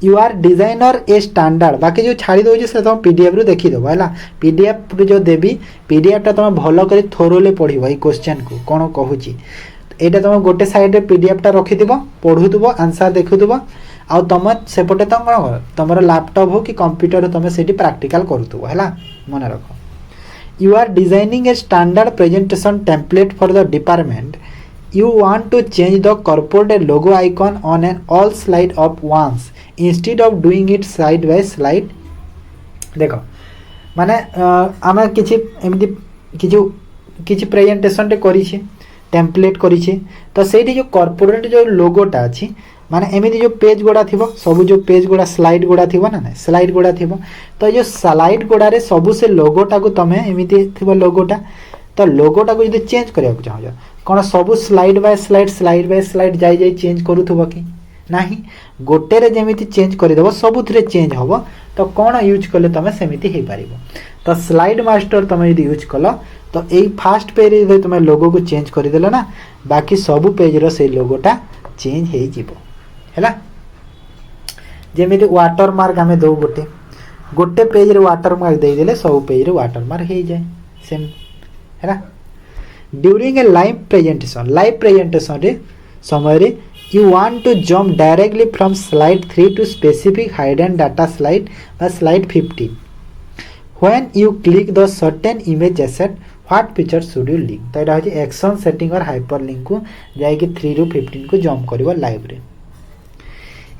you are designer a standard बाकी जो छाड़ी दो से तुम पीडीएफ रू देखी देबो हैला पीडीएफ जो देबी पीडीएफ टा तुम भलो करी थोरोले पढिबो ई क्वेश्चन को कोन कहूची एटा तुम गोटे साइड रे पीडीएफ टा रखि दिबो पढुतबो आंसर देखुतबो आ तुम सेपटे तुम कोन तुमरो लैपटॉप हो कि कंप्यूटर तुम सेठी प्रैक्टिकल करूतबो हैला मन रखो. You are designing a standard presentation template for the department you want to change the corporate logo icon on an all slide of once instead of doing it slide by slide देखो माने आमे किछि एमति किछि presentation टे करी छी template करी छी तो सेठी जो कॉर्पोरेट जो लोगोटा अछि माने एमति जो पेज गोडा थिबो सब जो पेज गोडा स्लाइड गोडा थिबो ना स्लाइड गोडा थिबो तो जो स्लाइड गोडा रे सब से लोगोटा को तमे एमति थिबो लोगोटा तो लोगोटा को यदि चेंज करिया को चाहो कोन सब स्लाइड बाय स्लाइड जाई चेंज करूथबो कि ନାହିଁ ଗୋଟେରେ ଯେମିତି ଚେଞ୍ଜ କରିଦେବ ସବୁଥିରେ ଚେଞ୍ଜ ହେବ ତ କ'ଣ ୟୁଜ୍ କଲେ ତୁମେ ସେମିତି ହେଇପାରିବ ତ ସ୍ଲାଇଡ୍ ମାଷ୍ଟର ତୁମେ ଯଦି ୟୁଜ୍ କଲ ତ ଏଇ ଫାଷ୍ଟ ପେଜ୍ରେ ଯଦି ତୁମେ ଲୋଗୋକୁ ଚେଞ୍ଜ କରିଦେଲ ନା ବାକି ସବୁ ପେଜ୍ର ସେଇ ଲୋଗୋଟା ଚେଞ୍ଜ ହେଇଯିବ ହେଲା ଯେମିତି ୱାଟରମାର୍କ ଆମେ ଦେଉ ଗୋଟେ ପେଜ୍ରେ ୱାଟରମାର୍କ ଦେଇଦେଲେ ସବୁ ପେଜ୍ରେ ୱାଟରମାର୍କ ହେଇଯାଏ ସେମ୍ ହେଲା ड्यूरिंग ए लाइव प्रेजेंटेशन रे समय you want to jump directly from slide 3 to specific hidden data slide or slide 15 when you click the certain image asset what features should you link तो এটা হচ্ছে action setting और hyperlink को जाएगी 3 ରୁ 15 को jump करिवो लाइव रे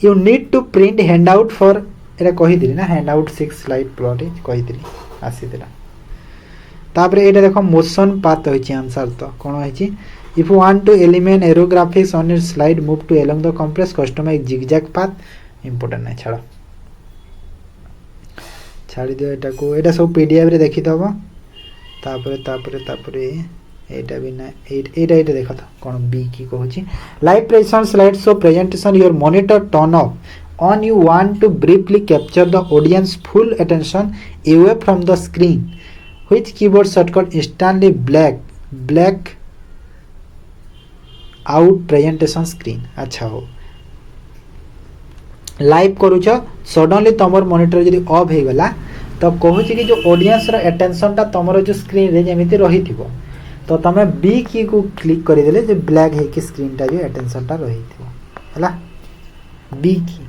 you need to print handout for एटा कहि दिली ना handout 6 slide plot कहि दिली आसी दिला तापर एटा देखो मोशन पाथ होइछि आंसर तो कोन होइछि if you want to eliminate arrow graphics on your slide move to along the compress customize zigzag path important है छाड़ी दियो एटा को एटा सब पीडीएफ रे देखि दबो तापर एटा भी ना एटा देखो तो कोन बी की कहूछि live presentation slide show presentation your monitor turn off on you want to briefly capture the audience full attention away from the screen which keyboard shortcut instantly black out presentation screen अच्छा हो live करूछ suddenly तमर monitor जदी of हे गला तो कहूछ कि जो audience रो attention ता तमरो जो स्क्रीन रे जेमिति रहिथिबो तो तमे बी की को क्लिक करि देले जे ब्लैक हे कि स्क्रीन ता जो अटेंशन ता रहिथिबो हला बी की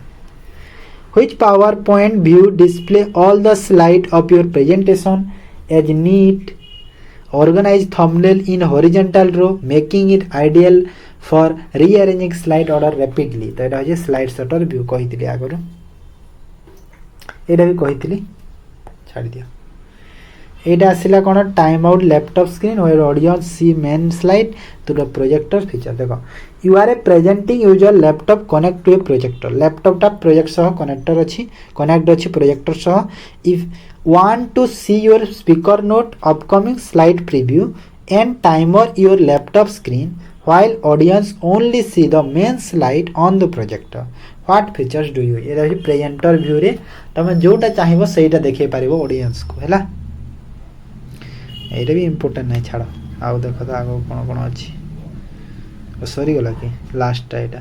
which PowerPoint view display all the slide of your presentation as neat organized thumbnail in horizontal row making it ideal for rearranging slide order rapidly तो एटा हो स्लाइड शॉर्टर व्यू कहितली आगरो एटा भी कहितली छाडी दियो एटा आसिला कोन टाइम आउट लैपटॉप स्क्रीन और audience see main slide to the projector feature देखो you are a presenting user laptop connect to a projector laptop टा प्रोजेक्ट सह कनेक्टर अछि कनेक्ट अछि प्रोजेक्टर सह if want to see your speaker note upcoming slide preview and timer your laptop screen while audience only see the main slide on the projector what features do you ये रही presenter view रे तमे जोटा चाहिबो सेटा देखै पारिबो audience को हैला एटा भी इंपोर्टेंट नै छाड़ो आउ देखो त आगो कोन अछि सॉरी गला कि लास्ट टाइटा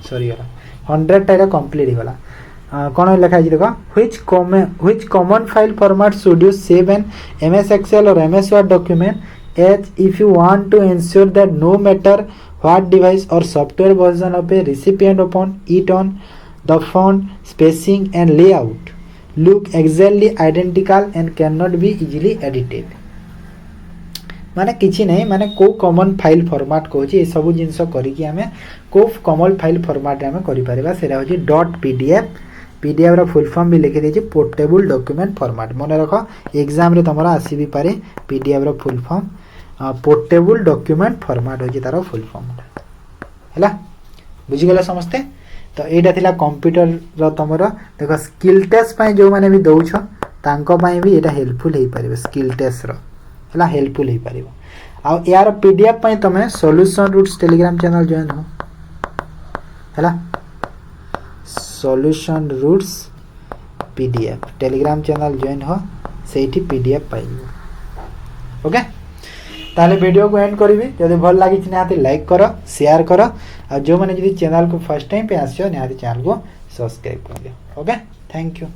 सॉरी गला 100 टाइटा कंप्लीट हो गला कौन लिखा है देखो which common file format should you save an MS Excel or MS Word document as if you want to ensure that no matter what device or software version of a recipient open it on the font spacing and layout look exactly identical and cannot be easily edited माने किछि नहीं माने को common file format कहछि ए सब जिंस करी कि हमें को कॉमन फाइल फॉर्मेट रे हमें करि परिबा सेरा होछि .pdf पीडीएफ रा फुल फॉर्म भी लिखि देछि पोर्टेबल डॉक्यूमेंट फॉर्मेट मने रखो एग्जाम रे तमरा आसी भी पारे पीडीएफ रा full form portable document format होछि तारो फुल फॉर्म हैला बुझि गेला समस्ते तो एटा थिला कंप्यूटर रो तमरा देखो स्किल टेस्ट पय जो माने भी दउछ तांको पय भी एटा हेल्पफुल हे परिबे स्किल टेस्ट रो हैला हेल्पफुल हे परिबो आ यार पीडीएफ पय तमे solution roots Telegram channel join हो हैला solution roots PDF Telegram channel join हो सेठी पीडीएफ पाइबो ओके ताले वीडियो को एंड करबी जदि भल लागि छ नाते लाइक करो शेयर करो और जो माने जदि चैनल को फर्स्ट टाइम पे आछो नाते चैनल को सब्सक्राइब कर दियो ओके थैंक यू।